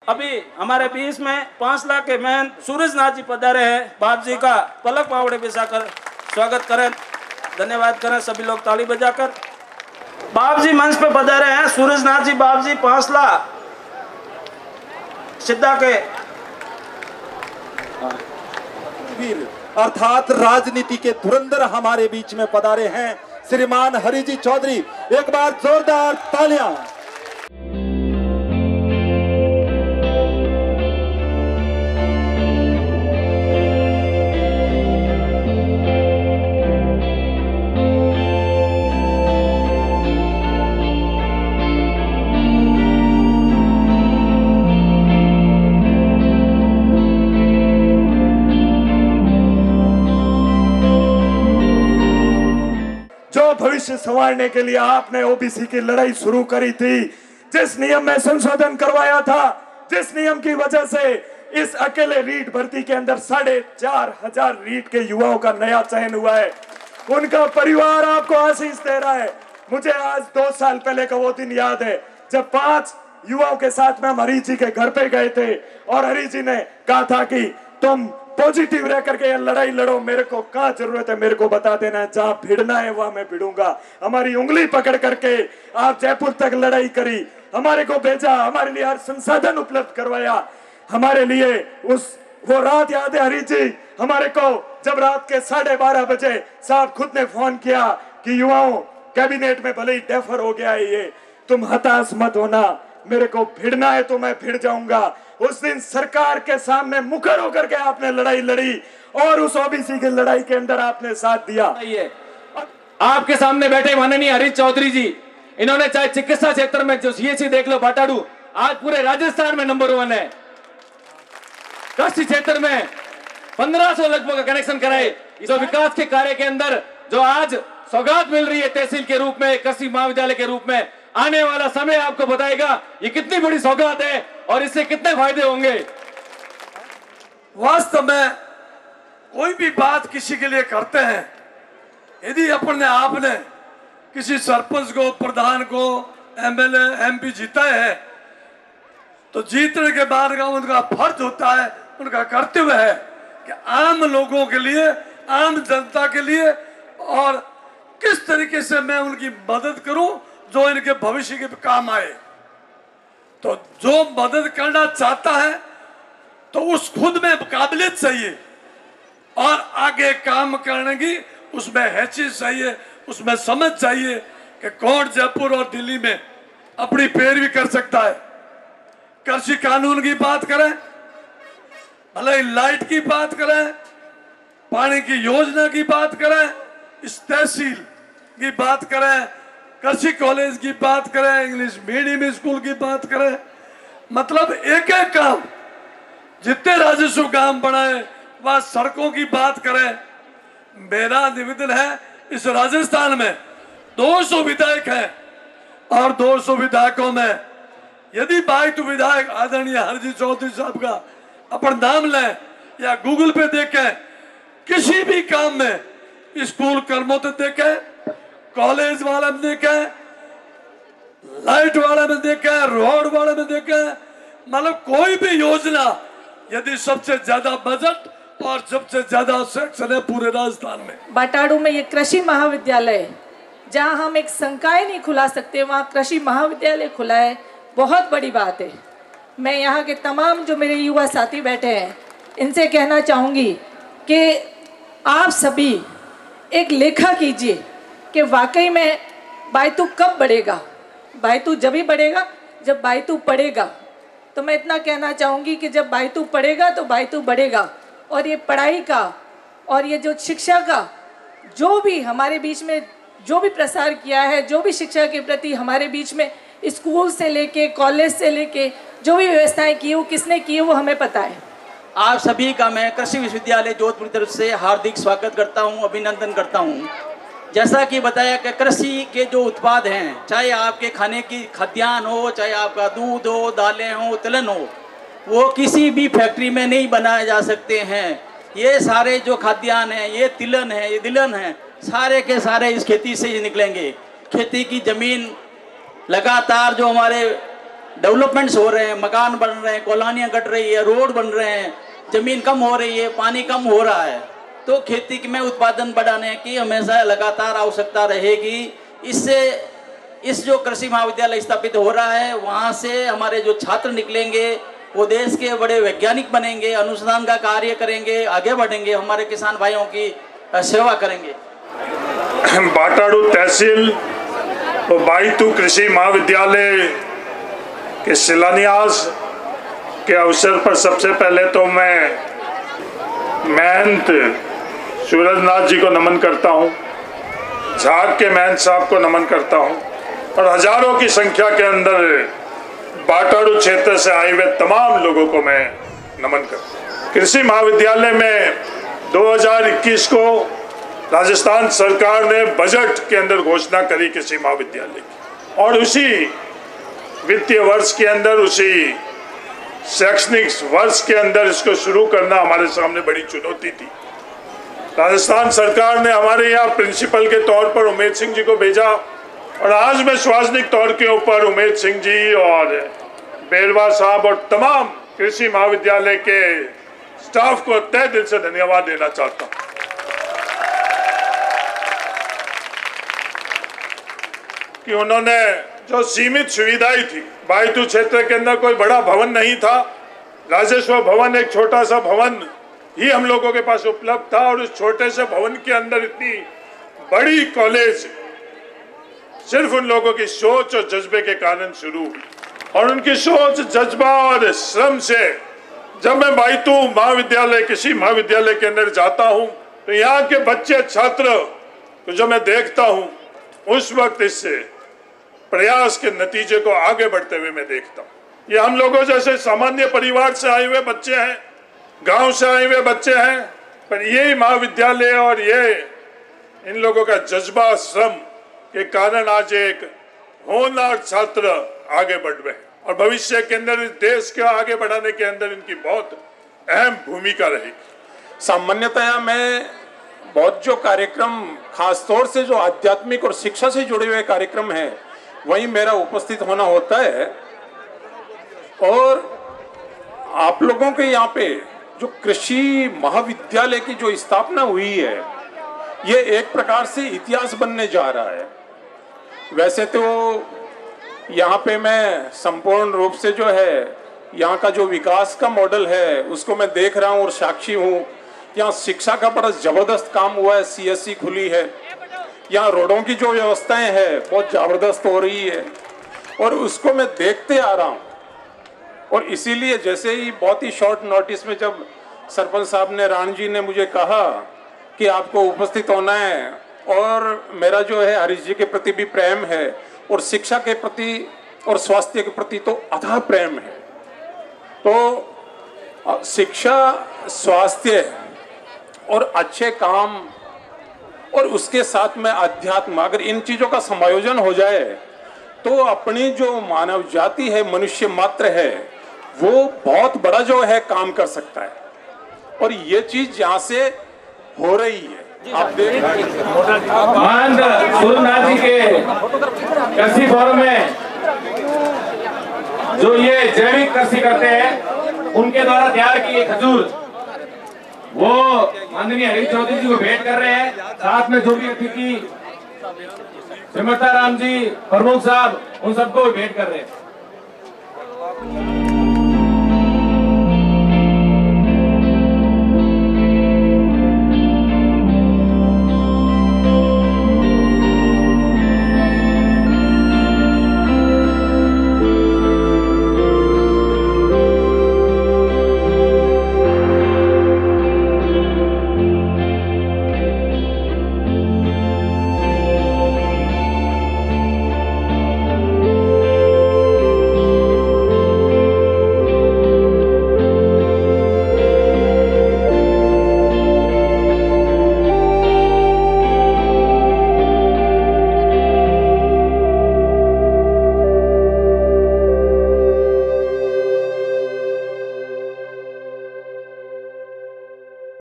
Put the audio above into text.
अभी हमारे बीच में 5 लाख के मैन सूरज नाथ जी पधारे हैं। बाप जी का पलक पावड़े बिछाकर स्वागत करें, धन्यवाद करें सभी लोग ताली बजाकर। बाप जी मंच पे पधारे हैं, सूरज नाथ जी बाप जी 5 लाख सिद्धा के वीर अर्थात राजनीति के धुरंधर हमारे बीच में पधारे हैं श्रीमान हरिजी चौधरी। एक बार जोरदार तालियां। भविष्य संवारने के लिए आपने ओबीसी की लड़ाई शुरू करी थी, जिस नियम में संशोधन करवाया था, जिस नियम की वजह से इस अकेले रीट भर्ती के अंदर 4,500 रीट के युवाओं का नया चयन हुआ है। उनका परिवार आपको आशीष दे रहा है। मुझे आज 2 साल पहले का वो दिन याद है जब 5 युवाओं के साथ में हम हरी जी के घर पे गए थे और हरी जी ने कहा था कि तुम पॉजिटिव रह करके ये लड़ाई लड़ो, मेरे को कहाँ जरूरत है मेरे को बता देना, जहाँ भिड़ना है वहां मैं भिड़ूंगा। हमारी उंगली पकड़ करके आप जयपुर तक लड़ाई करी, हमारे को भेजा, हमारे लिए हर संसाधन उपलब्ध करवाया। हमारे लिए वो रात याद है हरी जी, हमारे को जब रात के 12:30 बजे साहब खुद ने फोन किया कि युवाओं कैबिनेट में भले ही डेफर हो गया है ये, तुम हताश मत होना, मेरे को भिड़ना है तो मैं भिड़ जाऊंगा। उस दिन सरकार के सामने मुखर होकर के आपने लड़ाई लड़ी और उस ओबीसी की लड़ाई के अंदर आपने साथ दिया। आपके सामने बैठे माननीय हरीश चौधरी जी, इन्होंने चाहे चिकित्सा क्षेत्र में जो सीएचसी देख लो बाटाडू, आज पूरे राजस्थान में नंबर 1 है। कृषि क्षेत्र में 1500 लगभग कनेक्शन कराए। जो विकास के कार्य के अंदर जो आज सौगात मिल रही है तहसील के रूप में, कृषि महाविद्यालय के रूप में, आने वाला समय आपको बताएगा ये कितनी बड़ी सौगात है और इससे कितने फायदे होंगे। वास्तव में कोई भी बात किसी के लिए करते हैं, यदि अपने आपने किसी सरपंच को, प्रधान को, एमएलए, एमपी जीता है तो जीतने के बाद का उनका फर्ज होता है, उनका कर्तव्य है कि आम लोगों के लिए, आम जनता के लिए और किस तरीके से मैं उनकी मदद करूं जो इनके भविष्य के काम आए। तो जो मदद करना चाहता है तो उस खुद में काबिलियत चाहिए और आगे काम करने की उसमें हैसियत चाहिए, उसमें समझ चाहिए कि कौन जयपुर और दिल्ली में अपनी पैरवी कर सकता है। कृषि कानून की बात करें, भले लाइट की बात करें, पानी की योजना की बात करें, इस तहसील की बात करें, कृषि कॉलेज की बात करें, इंग्लिश मीडियम स्कूल की बात करें, मतलब एक एक काम, जितने राजस्व काम बनाए, वह सड़कों की बात करें। मेरा निवेदन है, इस राजस्थान में 200 विधायक हैं और 200 विधायकों में यदि बाइट विधायक आदरणीय हरजी चौधरी साहब का अपन नाम लें या गूगल पे देखें, किसी भी काम में, स्कूल कर्मों तो देखें, कॉलेज वाले में देखें, लाइट वाले में देखें, रोड वाले में देखें, मतलब कोई भी योजना, यदि सबसे ज्यादा बजट और सबसे ज्यादा सेक्शन है पूरे राजस्थान में। बाटाडू में ये कृषि महाविद्यालय है, जहाँ हम एक संकाय नहीं खुला सकते, वहाँ कृषि महाविद्यालय खुला है, बहुत बड़ी बात है। मैं यहाँ के तमाम जो मेरे युवा साथी बैठे हैं इनसे कहना चाहूँगी कि आप सभी एक लेखा कीजिए कि वाकई में बायतू कब बढ़ेगा। बायतू जब ही बढ़ेगा जब बायतू पढ़ेगा। तो मैं इतना कहना चाहूँगी कि जब बायतू पढ़ेगा तो बायतू बढ़ेगा। और ये पढ़ाई का और ये जो शिक्षा का जो भी हमारे बीच में जो भी प्रसार किया है, जो भी शिक्षा के प्रति हमारे बीच में स्कूल से लेके कॉलेज से लेके जो भी व्यवस्थाएं की वो किसने की वो हमें पता है। आप सभी का मैं कृषि विश्वविद्यालय जोधपुर की तरफ से हार्दिक स्वागत करता हूं, अभिनंदन करता हूं। जैसा कि बताया कि कृषि के जो उत्पाद हैं, चाहे आपके खाने की खाद्यान्न हो, चाहे आपका दूध हो, दालें हो, तिलहन हो, वो किसी भी फैक्ट्री में नहीं बनाए जा सकते हैं। ये सारे जो खाद्यान्न हैं, ये तिलहन है, ये दिलन है, सारे के सारे इस खेती से ही निकलेंगे। खेती की ज़मीन लगातार जो हमारे डेवलपमेंट्स हो रहे हैं, मकान बन रहे हैं, कॉलोनियाँ कट रही है, रोड बन रहे हैं, जमीन कम हो रही है, पानी कम हो रहा है, तो खेती में उत्पादन बढ़ाने की हमेशा लगातार आवश्यकता रहेगी। इससे इस जो कृषि महाविद्यालय स्थापित हो रहा है वहाँ से हमारे जो छात्र निकलेंगे वो देश के बड़े वैज्ञानिक बनेंगे, अनुसंधान का कार्य करेंगे, आगे बढ़ेंगे, हमारे किसान भाइयों की सेवा करेंगे। बाटाडू तहसील और बाईतू कृषि महाविद्यालय के शिलान्यास के अवसर पर सबसे पहले तो मैं महंत सूरजनाथ जी को नमन करता हूँ, झाग के महंत साहब को नमन करता हूँ और हजारों की संख्या के अंदर बाटाडू क्षेत्र से आए हुए तमाम लोगों को मैं नमन करता हूँ। कृषि महाविद्यालय में 2021 को राजस्थान सरकार ने बजट के अंदर घोषणा करी कृषि महाविद्यालय की और उसी वित्तीय वर्ष के अंदर, उसी शैक्षणिक वर्ष के अंदर इसको शुरू करना हमारे सामने बड़ी चुनौती थी। राजस्थान सरकार ने हमारे यहाँ प्रिंसिपल के तौर पर उमेद सिंह जी को भेजा और आज मैं स्वास्थ्य तौर के ऊपर उमेद सिंह जी और बेरवा साहब और तमाम कृषि महाविद्यालय के स्टाफ को तहे दिल से धन्यवाद देना चाहता हूँ कि उन्होंने जो सीमित सुविधाएं थी, बाईतू क्षेत्र के अंदर कोई बड़ा भवन नहीं था, राजेश्वर भवन एक छोटा सा भवन ही हम लोगों के पास उपलब्ध था और उस छोटे से भवन के अंदर इतनी बड़ी कॉलेज सिर्फ उन लोगों की सोच और जज्बे के कारण शुरू हुई और उनकी सोच, जज्बा और श्रम से जब मैं बाईतू महाविद्यालय, कृषि महाविद्यालय के अंदर जाता हूं तो यहाँ के बच्चे छात्र तो जो मैं देखता हूं उस वक्त इससे प्रयास के नतीजे को आगे बढ़ते हुए मैं देखता हूं। ये हम लोगों जैसे सामान्य परिवार से आए हुए बच्चे हैं, गांव से आए हुए बच्चे हैं, पर यही महाविद्यालय और ये इन लोगों का जज्बा, श्रम के कारण आज एक होनहार छात्र आगे बढ़ रहे हैं और भविष्य के अंदर इस देश के आगे बढ़ाने के अंदर इनकी बहुत अहम भूमिका रहेगी। सामान्यतया मैं बहुत जो कार्यक्रम, खासतौर से जो आध्यात्मिक और शिक्षा से जुड़े हुए कार्यक्रम हैं वहीं मेरा उपस्थित होना होता है और आप लोगों के यहाँ पे जो कृषि महाविद्यालय की जो स्थापना हुई है ये एक प्रकार से इतिहास बनने जा रहा है। वैसे तो यहाँ पे मैं संपूर्ण रूप से जो है यहाँ का जो विकास का मॉडल है उसको मैं देख रहा हूँ और साक्षी हूँ। यहाँ शिक्षा का बड़ा जबरदस्त काम हुआ है, CSC खुली है, यहाँ रोडों की जो व्यवस्थाएं है बहुत जबरदस्त हो रही है और उसको मैं देखते आ रहा हूँ। और इसीलिए जैसे ही बहुत ही शॉर्ट नोटिस में जब सरपंच साहब ने, राण जी ने मुझे कहा कि आपको उपस्थित होना है और मेरा जो है हरीश जी के प्रति भी प्रेम है और शिक्षा के प्रति और स्वास्थ्य के प्रति तो अथाह प्रेम है, तो शिक्षा, स्वास्थ्य और अच्छे काम और उसके साथ में अध्यात्म, अगर इन चीजों का समायोजन हो जाए तो अपनी जो मानव जाति है, मनुष्य मात्र है, वो बहुत बड़ा जो है काम कर सकता है और ये चीज यहाँ से हो रही है। आप देख सूरजनाथ जी के कृषि फोरम में जो ये जैविक कृषि करते हैं उनके द्वारा तैयार की खजूर वो माननीय हरीश चौधरी जी को भेंट कर रहे हैं। साथ में जो भी अतिथि सिमरता राम जी, प्रमुख साहब, उन सबको भेंट कर रहे हैं।